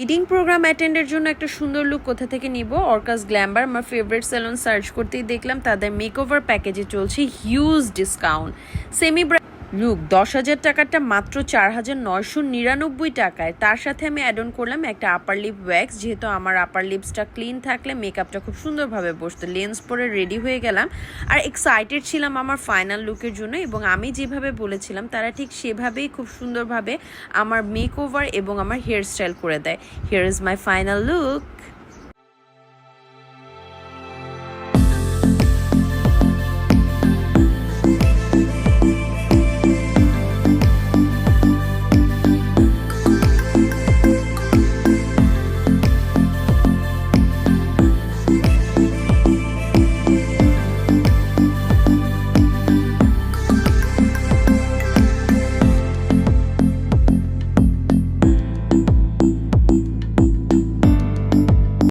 Reading programme অ্যাটেন্ডের জন্য একটা সুন্দর লুক কোথা থেকে নিব? অর্কাস গ্ল্যাম্বার আমার ফেভারিট সেলুন সার্চ করতেই দেখলাম তাদের মেকওভার প্যাকেজে চলছে হিউজ ডিসকাউন্ট। সেমি লুক 10,000 টাকারটা মাত্র 4,999 টাকায়। তার সাথে আমি অ্যাড অন করলাম একটা আপার লিপ ওয়্যাক্স, যেহেতু আমার আপার লিপসটা ক্লিন থাকলে মেকআপটা খুব সুন্দরভাবে বসতো। লেন্স পরে রেডি হয়ে গেলাম আর এক্সাইটেড ছিলাম আমার ফাইনাল লুকের জন্য, এবং আমি যেভাবে বলেছিলাম তারা ঠিক সেভাবেই খুব সুন্দরভাবে আমার মেকওভার এবং আমার হেয়ার স্টাইল করে দেয়। Here is my final look.